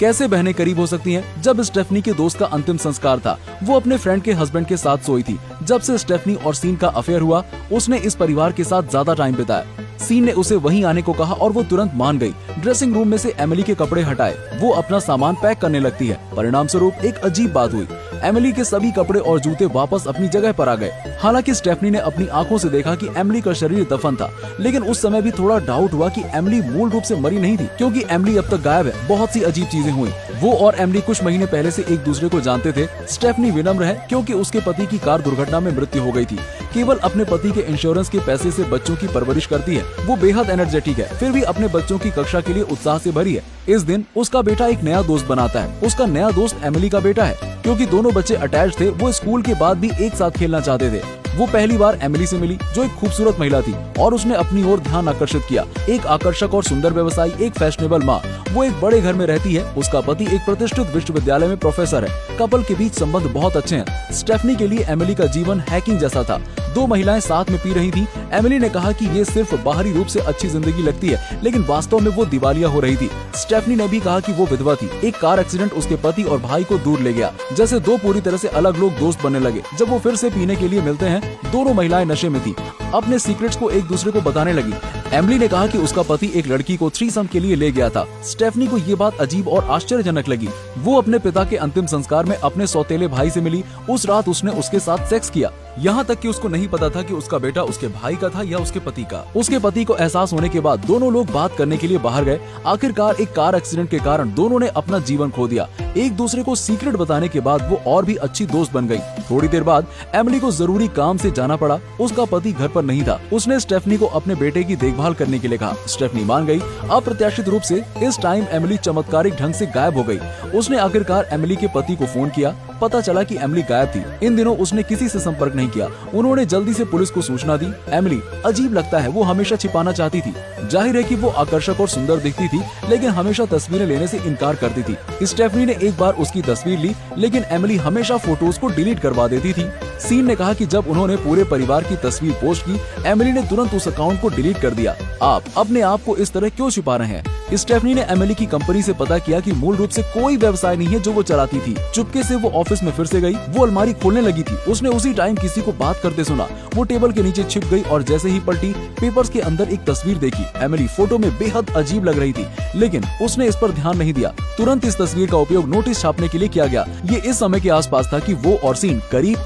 कैसे बहनें करीब हो सकती हैं? जब स्टेफनी के दोस्त का अंतिम संस्कार था, वो अपने फ्रेंड के हस्बैंड के साथ सोई थी। जब से स्टेफनी और सीन का अफेयर हुआ, उसने इस परिवार के साथ ज्यादा टाइम बिताया। सीन ने उसे वहीं आने को कहा और वो तुरंत मान गई। ड्रेसिंग रूम में से एमिली के कपड़े हटाए, वो अपना सामान पैक करने लगती है। परिणाम स्वरूप एक अजीब बात हुई, एमिली के सभी कपड़े और जूते वापस अपनी जगह पर आ गए। हालांकि स्टेफनी ने अपनी आंखों से देखा कि एमिली का शरीर दफन था, लेकिन उस समय भी थोड़ा डाउट हुआ कि एमिली मूल रूप से मरी नहीं थी, क्योंकि एमिली अब तक गायब है। बहुत सी अजीब चीजें हुई। वो और एमिली कुछ महीने पहले से एक दूसरे को जानते थे। स्टेफनी विनम्र है क्योंकि उसके पति की कार दुर्घटना में मृत्यु हो गई थी। केवल अपने पति के इंश्योरेंस के पैसे से बच्चों की परवरिश करती है। वो बेहद एनर्जेटिक है, फिर भी अपने बच्चों की कक्षा के लिए उत्साह से भरी है। इस दिन उसका बेटा एक नया दोस्त बनाता है। उसका नया दोस्त एमिली का बेटा है। क्योंकि दोनों बच्चे अटैच थे, वो स्कूल के बाद भी एक साथ खेलना चाहते थे। वो पहली बार एमिली से मिली, जो एक खूबसूरत महिला थी, और उसने अपनी ओर ध्यान आकर्षित किया। एक आकर्षक और सुंदर व्यवसायी, एक फैशनेबल माँ। वो एक बड़े घर में रहती है। उसका पति एक प्रतिष्ठित विश्वविद्यालय में प्रोफेसर है। कपल के बीच संबंध बहुत अच्छे हैं। स्टेफनी के लिए एमिली का जीवन हैकिंग जैसा था। दो महिलाएं साथ में पी रही थी। एमिली ने कहा कि ये सिर्फ बाहरी रूप से अच्छी जिंदगी लगती है, लेकिन वास्तव में वो दिवालिया हो रही थी। स्टेफनी ने भी कहा कि वो विधवा थी। एक कार एक्सीडेंट उसके पति और भाई को दूर ले गया। जैसे दो पूरी तरह से अलग लोग दोस्त बनने लगे। जब वो फिर से पीने के लिए मिलते हैं, दोनों महिलाएं नशे में थी। अपने सीक्रेट्स को एक दूसरे को बताने लगी। एमिली ने कहा कि उसका पति एक लड़की को थ्रीसम के लिए ले गया था। स्टेफनी को ये बात अजीब और आश्चर्यजनक लगी। वो अपने पिता के अंतिम संस्कार में अपने सौतेले भाई से मिली। उस रात उसने उसके साथ सेक्स किया। यहाँ तक कि उसको नहीं पता था कि उसका बेटा उसके भाई का था या उसके पति का। उसके पति को एहसास होने के बाद दोनों लोग बात करने के लिए बाहर गए। आखिरकार एक कार एक्सीडेंट के कारण दोनों ने अपना जीवन खो दिया। एक दूसरे को सीक्रेट बताने के बाद वो और भी अच्छी दोस्त बन गई। थोड़ी देर बाद एमिली को जरूरी काम से जाना पड़ा। उसका पति घर पर नहीं था। उसने स्टेफनी को अपने बेटे की देखभाल करने के लिए कहा। स्टेफनी मान गई। अप्रत्याशित रूप से इस टाइम एमिली चमत्कारिक ढंग से गायब हो गई। उसने आखिरकार एमिली के पति को फोन किया। पता चला कि एमिली गायब थी। इन दिनों उसने किसी से संपर्क नहीं किया। उन्होंने जल्दी से पुलिस को सूचना दी। एमिली, अजीब लगता है, वो हमेशा छिपाना चाहती थी। जाहिर है कि वो आकर्षक और सुंदर दिखती थी, लेकिन हमेशा तस्वीरें लेने से इनकार करती थी। स्टेफनी ने एक बार उसकी तस्वीर ली, लेकिन एमिली हमेशा फोटोज को डिलीट करवा देती थी। सीन ने कहा कि जब उन्होंने पूरे परिवार की तस्वीर पोस्ट की, एमिली ने तुरंत उस अकाउंट को डिलीट कर दिया। आप अपने आप को इस तरह क्यों छिपा रहे हैं? स्टेफनी ने एमिली की कंपनी से पता किया कि मूल रूप से कोई व्यवसाय नहीं है जो वो चलाती थी। चुपके से वो ऑफिस में फिर से गई। वो अलमारी खोलने लगी थी। उसने उसी टाइम किसी को बात करते सुना। वो टेबल के नीचे छिप गई और जैसे ही पलटी, पेपर्स के अंदर एक तस्वीर देखी। एमिली फोटो में बेहद अजीब लग रही थी, लेकिन उसने इस पर ध्यान नहीं दिया। तुरंत इस तस्वीर का उपयोग नोटिस छापने के लिए किया गया। ये इस समय के आसपास था कि वो और सीन करीब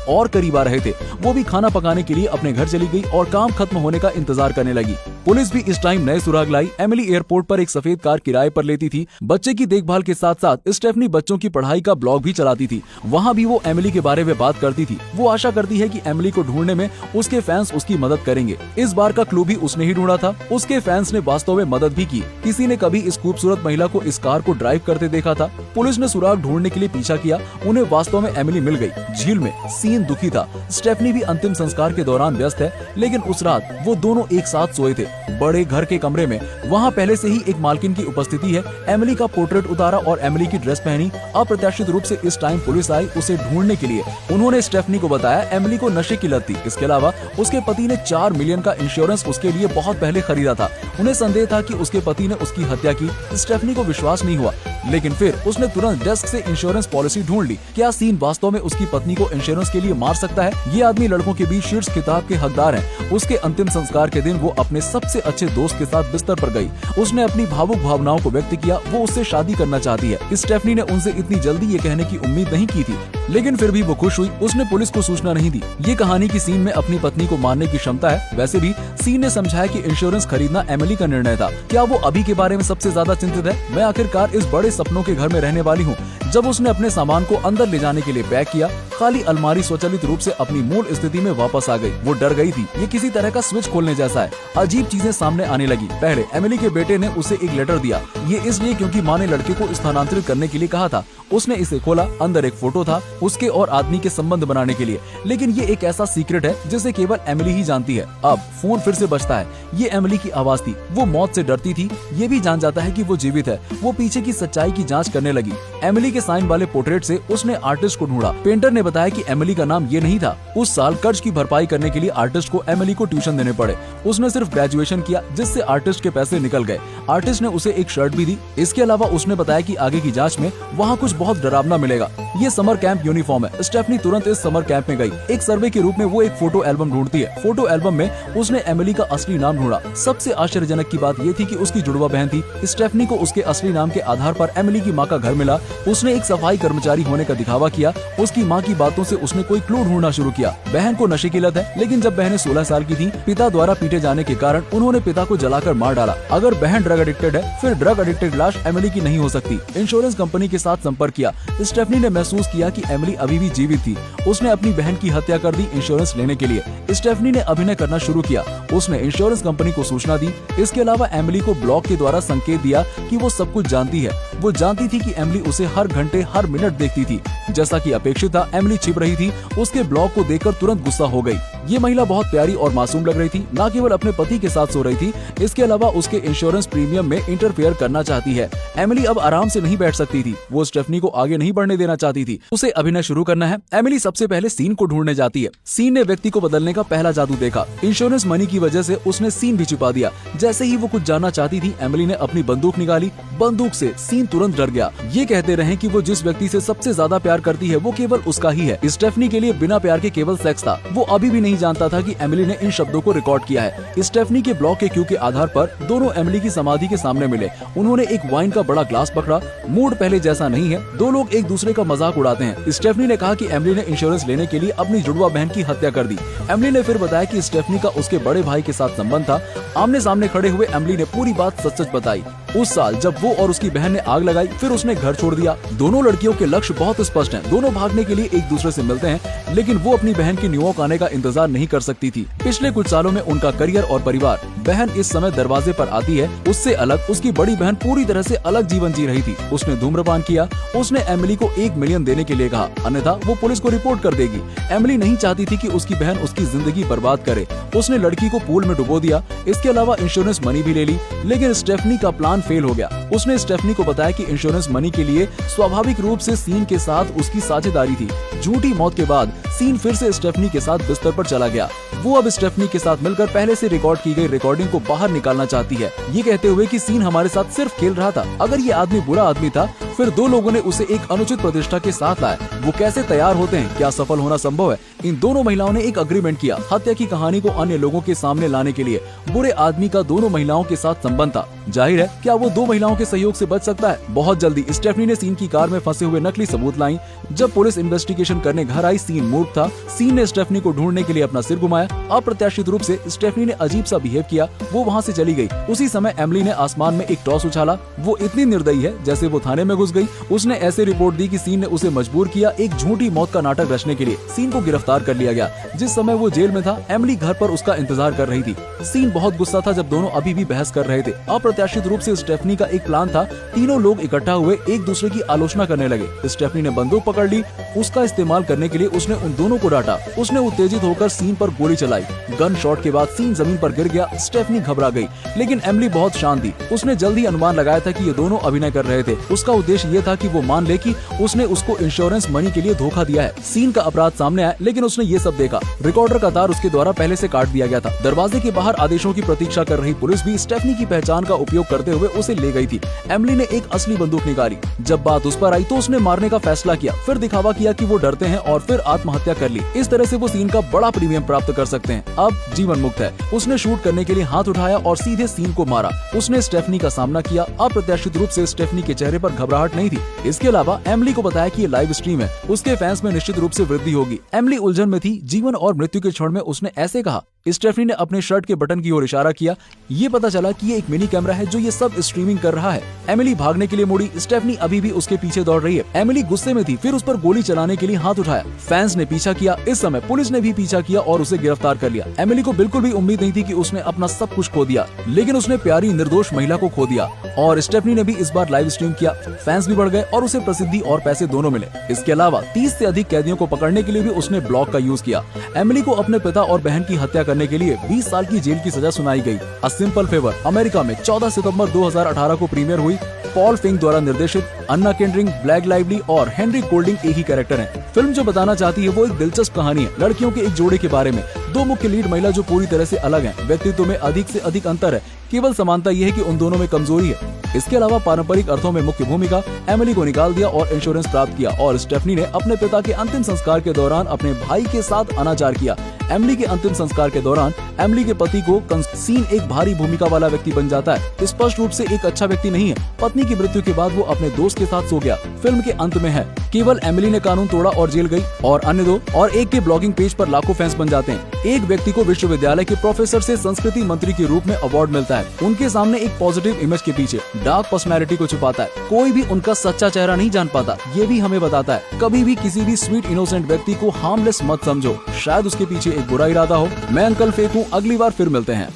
आ रहे थे। वो भी खाना पकाने के लिए अपने घर चली गई और काम खत्म होने का इंतजार करने लगी। पुलिस भी इस टाइम नए सुराग लाई। एमिली एयरपोर्ट पर एक सफेद कार किराए पर लेती थी। बच्चे की देखभाल के साथ साथ स्टेफनी बच्चों की पढ़ाई का ब्लॉग भी चलाती थी। वहाँ भी वो एमिली के बारे में बात करती थी। वो आशा करती है कि एमिली को ढूंढने में उसके फैंस उसकी मदद करेंगे। इस बार का क्लू भी उसने ही ढूंढा था। उसके फैंस ने वास्तव में मदद भी की। किसी ने कभी इस खूबसूरत महिला को इस कार को ड्राइव करते देखा था। पुलिस ने सुराग ढूंढने के लिए पीछा किया। उन्हें वास्तव में एमिली मिल गई। झील में सीन दुखी था। स्टेफनी भी अंतिम संस्कार के दौरान व्यस्त है, लेकिन उस रात वो दोनों एक साथ सोए थे, बड़े घर के कमरे में। वहाँ पहले से ही एक मालकिन की उपस्थिति है। एमिली का पोर्ट्रेट उतारा और एमिली की ड्रेस पहनी। अप्रत्याशित रूप से इस टाइम पुलिस आई उसे ढूंढने के लिए। उन्होंने स्टेफनी को बताया एमिली को नशे की लत थी। इसके अलावा उसके पति ने 4 मिलियन का इंश्योरेंस उसके लिए बहुत पहले खरीदा था। उन्हें संदेह था कि उसके पति ने उसकी हत्या की। स्टेफनी को विश्वास नहीं हुआ, लेकिन फिर उसने तुरंत डेस्क से इंश्योरेंस पॉलिसी ढूंढ ली। क्या सीन वास्तव में उसकी पत्नी को इंश्योरेंस के लिए मार सकता है? ये आदमी लड़कों के बीच शीर्ष खिताब के हकदार है। उसके अंतिम संस्कार के दिन वो अपने सबसे अच्छे दोस्त के साथ बिस्तर पर गई। उसने अपनी भावुक भावनाओं को व्यक्त किया। वो उससे शादी करना चाहती है। स्टेफनी ने उनसे इतनी जल्दी ये कहने की उम्मीद नहीं की थी, लेकिन फिर भी वो खुश हुई। उसने पुलिस को सूचना नहीं दी। ये कहानी की सीन में अपनी पत्नी को मारने की क्षमता है। वैसे भी सीन ने समझाया कि इंश्योरेंस खरीदना एमिली का निर्णय था। क्या वो अभी के बारे में सबसे ज्यादा चिंतित है? मैं आखिरकार इस बड़े सपनों के घर में रहने वाली हूँ। जब उसने अपने सामान को अंदर ले जाने के लिए पैक किया, खाली अलमारी स्वचालित रूप से अपनी मूल स्थिति में वापस आ गई। वो डर गई थी। ये किसी तरह का स्विच खोलने जैसा है। अजीब चीजें सामने आने लगी। पहले एमिली के बेटे ने उसे एक लेटर दिया। ये इसलिए क्योंकि माँ ने लड़के को स्थानांतरित करने के लिए कहा था। उसने इसे खोला। अंदर एक फोटो था उसके और आदमी के संबंध बनाने के लिए, लेकिन ये एक ऐसा सीक्रेट है जिसे केवल एमिली ही जानती है। अब फोन फिर से बजता है। ये एमिली की आवाज थी। वो मौत से डरती थी। ये भी जान जाता है कि वो जीवित है। वो पीछे की सच्चाई की जांच करने लगी। एमिली के के साइन वाले पोर्ट्रेट से उसने आर्टिस्ट को ढूंढा। पेंटर ने बताया कि एमिली का नाम ये नहीं था। उस साल कर्ज की भरपाई करने के लिए आर्टिस्ट को एमिली को ट्यूशन देने पड़े। उसने सिर्फ ग्रेजुएशन किया, जिससे आर्टिस्ट के पैसे निकल गए। आर्टिस्ट ने उसे एक शर्ट भी दी। इसके अलावा उसने बताया कि आगे की जांच में वहाँ कुछ बहुत डरावना मिलेगा। ये समर कैंप यूनिफॉर्म है। स्टेफनी तुरंत इस समर कैंप में गई। एक सर्वे के रूप में वो एक फोटो एल्बम ढूंढती है। फोटो एल्बम में उसने एमिली का असली नाम ढूंढा। सबसे आश्चर्यजनक की बात ये थी कि उसकी जुड़वा बहन थी। स्टेफनी को उसके असली नाम के आधार पर एमिली की माँ का घर मिला। उसने एक सफाई कर्मचारी होने का दिखावा किया। उसकी माँ की बातों से उसने कोई क्लू ढूंढना शुरू किया। बहन को नशे की लत है, लेकिन जब बहनें 16 साल की थी, पिता द्वारा पीटे जाने के कारण उन्होंने पिता को जलाकर मार डाला। अगर बहन ड्रग एडिक्टेड है, फिर ड्रग एडिक्टेड लाश एमिली की नहीं हो सकती। इंश्योरेंस कंपनी के साथ संपर्क किया। स्टेफनी ने महसूस किया कि एमिली अभी भी जीवित थी। उसने अपनी बहन की हत्या कर दी इंश्योरेंस लेने के लिए। स्टेफनी ने अभिनय करना शुरू किया। उसने इंश्योरेंस कंपनी को सूचना दी। इसके अलावा एमिली को ब्लॉग के द्वारा संकेत दिया कि वो सब कुछ जानती है। वो जानती थी कि एमिली उसे हर घंटे हर मिनट देखती थी। जैसा कि अपेक्षित था, एमिली छिप रही थी। उसके ब्लॉग को देखकर तुरंत गुस्सा हो गई। ये महिला बहुत प्यारी और मासूम लग रही थी। न केवल अपने पति के साथ सो रही थी, इसके अलावा उसके इंश्योरेंस प्रीमियम में इंटरफेयर करना चाहती है। एमिली अब आराम से नहीं बैठ सकती थी। वो स्टेफनी को आगे नहीं बढ़ने देना चाहती थी। उसे अभिनय शुरू करना है। एमिली सबसे पहले सीन को ढूंढने जाती है। सीन ने व्यक्ति को बदलने का पहला जादू देखा। इंश्योरेंस मनी की वजह से उसने सीन भी छुपा दिया। जैसे ही वो कुछ जानना चाहती थी, एमिली ने अपनी बंदूक निकाली। बंदूक से सीन तुरंत डर गया। ये कहते रहे कि वो जिस व्यक्ति से सबसे ज्यादा प्यार करती है, वो केवल उसका ही है। स्टेफनी के लिए बिना प्यार के केवल सेक्स था। वो अभी भी नहीं जानता था कि एमिली ने इन शब्दों को रिकॉर्ड किया है। स्टेफनी के ब्लॉग के क्यू के आधार पर दोनों एमिली की समाधि के सामने मिले। उन्होंने एक वाइन का बड़ा ग्लास पकड़ा। मूड पहले जैसा नहीं है। दो लोग एक दूसरे का मजाक उड़ाते हैं। स्टेफनी ने कहा कि एमिली ने इंश्योरेंस लेने के लिए अपनी जुड़वा बहन की हत्या कर दी। एमिली ने फिर बताया कि स्टेफनी का उसके बड़े भाई के साथ संबंध था। आमने सामने खड़े हुए एमिली ने पूरी बात सच सच बताई। उस साल जब वो और उसकी बहन ने आग लगाई, फिर उसने घर छोड़ दिया। दोनों लड़कियों के लक्ष्य बहुत स्पष्ट हैं। दोनों भागने के लिए एक दूसरे से मिलते हैं, लेकिन वो अपनी बहन के न्यूयॉर्क आने का इंतजार नहीं कर सकती थी। पिछले कुछ सालों में उनका करियर और परिवार। बहन इस समय दरवाजे पर आती है। उससे अलग उसकी बड़ी बहन पूरी तरह से अलग जीवन जी रही थी। उसने धूम्रपान किया। उसने एमिली को 1 मिलियन देने के लिए कहा, अन्यथा वो पुलिस को रिपोर्ट कर देगी। एमिली नहीं चाहती थी कि उसकी बहन उसकी जिंदगी बर्बाद करे। उसने लड़की को पूल में डुबो दिया। इसके अलावा इंश्योरेंस मनी भी ले ली, लेकिन स्टेफनी का प्लान फेल हो गया। उसने स्टेफनी को बताया कि इंश्योरेंस मनी के लिए स्वाभाविक रूप से सीन के साथ उसकी साझेदारी थी। झूठी मौत के बाद सीन फिर से स्टेफनी के साथ बिस्तर पर चला गया। वो अब स्टेफनी के साथ मिलकर पहले से रिकॉर्ड की गई रिकॉर्डिंग को बाहर निकालना चाहती है, ये कहते हुए कि सीन हमारे साथ सिर्फ खेल रहा था। अगर ये आदमी बुरा आदमी था, फिर दो लोगों ने उसे एक अनुचित प्रतिष्ठा के साथ लाया। वो कैसे तैयार होते हैं? क्या सफल होना संभव है? इन दोनों महिलाओं ने एक अग्रीमेंट किया, हत्या की कहानी को अन्य लोगों के सामने लाने के लिए। बुरे आदमी का दोनों महिलाओं के साथ संबंध था। जाहिर है, क्या वो दो महिलाओं के सहयोग से बच सकता है? बहुत जल्दी स्टेफनी ने सीन की कार में फंसे हुए नकली सबूत लाई। जब पुलिस इन्वेस्टिगेशन करने घर आई, सीन मूर्ख था। सीन ने स्टेफनी को ढूंढने के लिए अपना सिर घुमाया। अप्रत्याशित रूप से स्टेफनी ने अजीब सा बिहेव किया। वो वहाँ से चली गई। उसी समय एमिली ने आसमान में एक टॉस उछाला। वो इतनी निर्दयी है जैसे वो थाने में घुस गई। उसने ऐसे रिपोर्ट दी कि सीन ने उसे मजबूर किया एक झूठी मौत का नाटक रचने के लिए। सीन को गिरफ्तार कर लिया गया। जिस समय वो जेल में था, एमिली घर पर उसका इंतजार कर रही थी। सीन बहुत गुस्सा था जब दोनों अभी भी बहस कर रहे थे। अप्रत्याशित रूप से स्टेफनी का एक प्लान था। तीनों लोग इकट्ठा हुए एक दूसरे की आलोचना करने लगे। स्टेफनी ने बंदूक पकड़ ली। उसका इस्तेमाल करने के लिए उसने उन दोनों को डांटा। उसने उत्तेजित होकर सीन पर गोली चलाई। गन शॉट के बाद सीन जमीन पर गिर गया। स्टेफनी घबरा गई, लेकिन एमिली बहुत शांत थी। उसने जल्दी अनुमान लगाया था कि ये दोनों अभिनय कर रहे थे। उसका उद्देश्य ये था कि वो मान ले कि उसने उसको इंश्योरेंस मनी के लिए धोखा दिया है। सीन का अपराध सामने आया, लेकिन उसने ये सब देखा। रिकॉर्डर का तार उसके द्वारा पहले से काट दिया गया था। दरवाजे के बाहर आदेशों की प्रतीक्षा कर रही पुलिस भी स्टेफनी की पहचान का उपयोग करते हुए उसे ले गई थी। एमिली ने एक असली बंदूक निकाली। जब बात उस पर आई तो उसने मारने का फैसला किया, फिर दिखावा किया कि वो डरते हैं और फिर आत्महत्या कर ली। इस तरह से वो सीन का बड़ा प्रीमियम प्राप्त कर सकते हैं। अब जीवन मुक्त है। उसने शूट करने के लिए हाथ उठाया और सीधे सीन को मारा। उसने स्टेफनी का सामना किया। अप्रत्याशित रूप से स्टेफनी के चेहरे पर घबराहट नहीं थी। इसके अलावा एमिली को बताया कि ये लाइव स्ट्रीम है। उसके फैंस में निश्चित रूप से वृद्धि होगी। एमिली उलझन में थी। जीवन और मृत्यु के क्षण में उसने ऐसे कहा। स्टेफनी ने अपने शर्ट के बटन की ओर इशारा किया। ये पता चला कि ये एक मिनी कैमरा है जो ये सब स्ट्रीमिंग कर रहा है। एमिली भागने के लिए मुड़ी। स्टेफनी अभी भी उसके पीछे दौड़ रही है। एमिली गुस्से में थी, फिर उस पर गोली चलाने के लिए हाथ उठाया। फैंस ने पीछा किया। इस समय पुलिस ने भी पीछा किया और उसे गिरफ्तार कर लिया। एमिली को बिल्कुल भी उम्मीद नहीं थी कि उसने अपना सब कुछ खो दिया, लेकिन उसने प्यारी निर्दोष महिला को खो दिया। और स्टेफनी ने भी इस बार लाइव स्ट्रीम किया। फैंस भी बढ़ गए और उसे प्रसिद्धि और पैसे दोनों मिले। इसके अलावा 30 से अधिक कैदियों को पकड़ने के लिए भी उसने ब्लॉग का यूज किया। एमिली को अपने पिता और बहन की हत्या करने करने के लिए 20 साल की जेल की सजा सुनाई गई। अ सिंपल फेवर अमेरिका में 14 सितंबर 2018 को प्रीमियर हुई। पॉल फिंक द्वारा निर्देशित, अन्ना केंड्रिक, ब्लैक लाइवली और हेनरी गोल्डिंग एक ही कैरेक्टर हैं। फिल्म जो बताना चाहती है वो एक दिलचस्प कहानी है लड़कियों के एक जोड़े के बारे में। दो मुख्य लीड महिला जो पूरी तरह से अलग हैं, व्यक्तित्व में अधिक से अधिक अंतर है, केवल समानता ये है कि उन दोनों में कमजोरी है। इसके अलावा पारंपरिक अर्थों में मुख्य भूमिका एमिली को निकाल दिया और इंश्योरेंस प्राप्त किया, और स्टेफनी ने अपने पिता के अंतिम संस्कार के दौरान अपने भाई के साथ अनाचार किया। एमिली के अंतिम संस्कार के दौरान एमिली के पति को सीन एक भारी भूमिका वाला व्यक्ति बन जाता है। स्पष्ट रूप से एक अच्छा व्यक्ति नहीं है। पत्नी की मृत्यु के बाद वो अपने दोस्त के साथ सो गया। फिल्म के अंत में है, केवल एमिली ने कानून तोड़ा और जेल गई, और अन्य दो और एक के ब्लॉगिंग पेज पर लाखों फैंस बन जाते हैं। एक व्यक्ति को विश्वविद्यालय के प्रोफेसर से संस्कृति मंत्री के रूप में अवार्ड मिलता है। उनके सामने एक पॉजिटिव इमेज के पीछे डार्क पर्सनैलिटी को छुपाता है। कोई भी उनका सच्चा चेहरा नहीं जान पाता। ये भी हमें बताता है कभी भी किसी भी स्वीट इनोसेंट व्यक्ति को हार्मलेस मत समझो, शायद उसके पीछे एक बुरा इरादा हो। मैं अंकल फेक हूँ, अगली बार फिर मिलते हैं।